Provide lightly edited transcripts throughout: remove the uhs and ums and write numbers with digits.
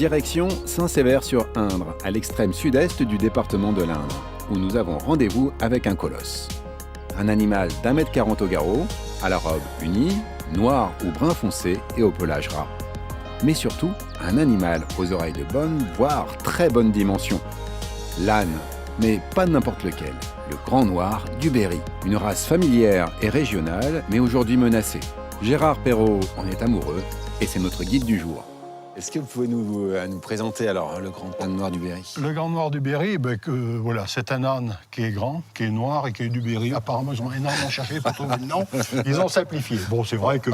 Direction Saint-Sever-sur-Indre, à l'extrême sud-est du département de l'Indre, où nous avons rendez-vous avec un colosse. Un animal d'1,40 m au garrot, à la robe unie, noir ou brun foncé et au pelage ras. Mais surtout, un animal aux oreilles de bonne, voire très bonne dimension. L'âne, mais pas n'importe lequel, le grand noir du Berry, une race familière et régionale, mais aujourd'hui menacée. Gérard Perrault en est amoureux et c'est notre guide du jour. Est-ce que vous pouvez nous présenter alors le grand âne noir du Berry? Le grand noir du Berry, voilà, c'est un âne qui est grand, qui est noir et qui est du Berry. Apparemment, ils ont énormément cherché pour trouver le nom. Ils ont simplifié. Bon, c'est vrai que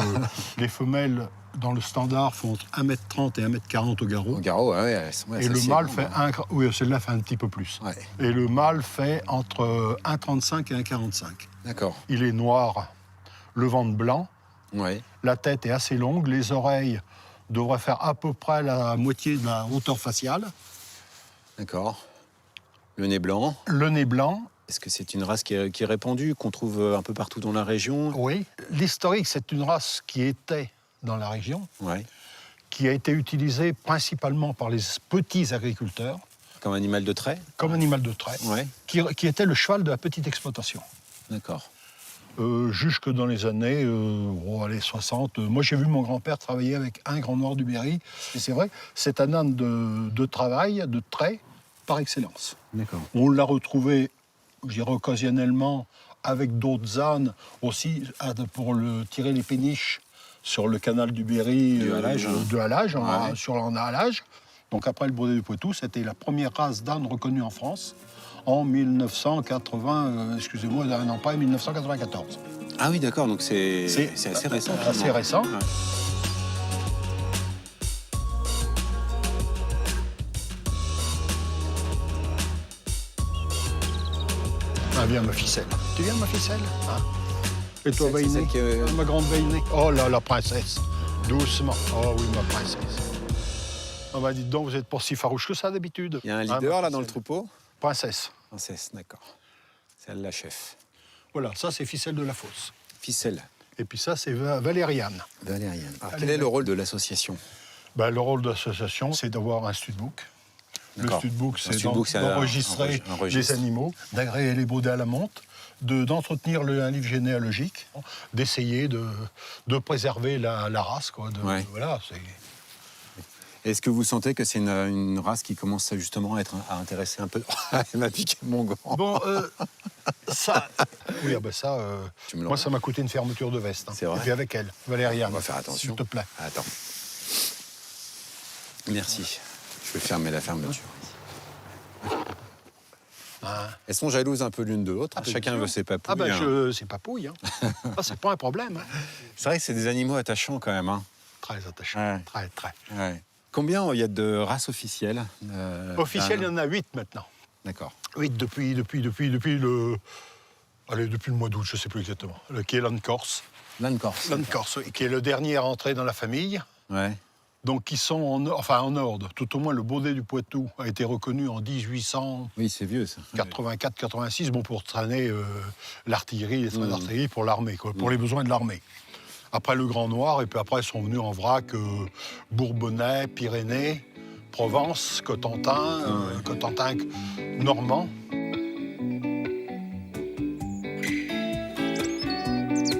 les femelles, dans le standard, font entre 1,30 m et 1,40 m au garrot. Au garrot, ouais, et le mâle fait oui, celle-là fait un petit peu plus. Ouais. Et le mâle fait entre 1,35 et 1,45. D'accord. Il est noir, le ventre blanc. Ouais. La tête est assez longue, les oreilles devraient faire à peu près la moitié de la hauteur faciale. D'accord. Le nez blanc. Le nez blanc. Est-ce que c'est une race qui est répandue, qu'on trouve un peu partout dans la région? Oui. L'historique, c'est une race qui était dans la région, Ouais. qui a été utilisée principalement par les petits agriculteurs. Comme animal de trait? Comme animal de trait. Ouais. Qui était le cheval de la petite exploitation. D'accord. Jusque dans les années 60. Moi, j'ai vu mon grand-père travailler avec un grand noir du Berry. Et c'est vrai, c'est un âne de travail, de trait, par excellence. D'accord. On l'a retrouvé, je dirais, occasionnellement avec d'autres ânes aussi pour tirer les péniches sur le canal du Berry. Du halage. De halage, Ouais. en halage. Donc après le Baudet du Poitou, c'était la première race d'âne reconnue en France en 1994. Ah oui, d'accord, donc c'est assez récent. Assez récent. Ouais. Ah, viens ma ficelle. Tu viens ma ficelle, hein? Et toi, C'est celle Vaïné, ma grande Vaïné. Oh là, la princesse. Doucement. Oh oui, ma princesse. On m'a dit donc, vous êtes pas si farouche que ça d'habitude. Il y a un Hein, leader ma là dans le ficelle. troupeau? Princesse. Princesse, d'accord. C'est elle la chef. Voilà, ça c'est ficelle de la fosse. Ficelle. Et puis ça c'est Valériane. Valériane. Alors, Allez, quel est le rôle de l'association? Le rôle de l'association, c'est d'avoir un studbook. Le D'accord. studbook, Un c'est studbook, c'est d'enregistrer un registre. les animaux, d'agréer les baudets à la monte, d'entretenir un livre généalogique, d'essayer de préserver la race. Quoi, Ouais. Voilà, c'est... Est-ce que vous sentez que c'est une race qui commence justement à intéresser un peu? Elle m'a piqué mon gant. Bon, ça... Oui, ça... Tu me le moi, rends. ça m'a coûté une fermeture de veste. C'est vrai. Et puis avec elle, Valériane. On va faire attention. S'il te plaît. Attends. Merci. Je vais fermer la fermeture. Hein. Elles sont jalouses un peu l'une de l'autre. bien Chacun sûr. veut ses papouilles. C'est papouille. Hein. Ah, c'est pas un problème. Hein. C'est vrai que c'est des animaux attachants quand même. Hein. Très attachant. Ouais. Très, très. Ouais. Combien il y a de races officielles? Officiel, il y d'ânes? en a 8 maintenant. D'accord. 8 depuis le... Allez, depuis le mois d'août, je ne sais plus exactement. Qui est l'âne corse. L'âne corse. L'âne corse, oui, qui est le dernier à entrer dans la famille. Ouais. Donc, qui sont en ordre. Tout au moins, le Baudet du Poitou a été reconnu en 1884-86. Oui, c'est vieux ça. Bon, pour traîner l'artillerie, les trains d'artillerie pour l'armée, quoi, pour les besoins de l'armée. Après le Grand Noir, et puis après sont venus en vrac Bourbonnais, Pyrénées, Provence, Cotentin, Cotentin normand.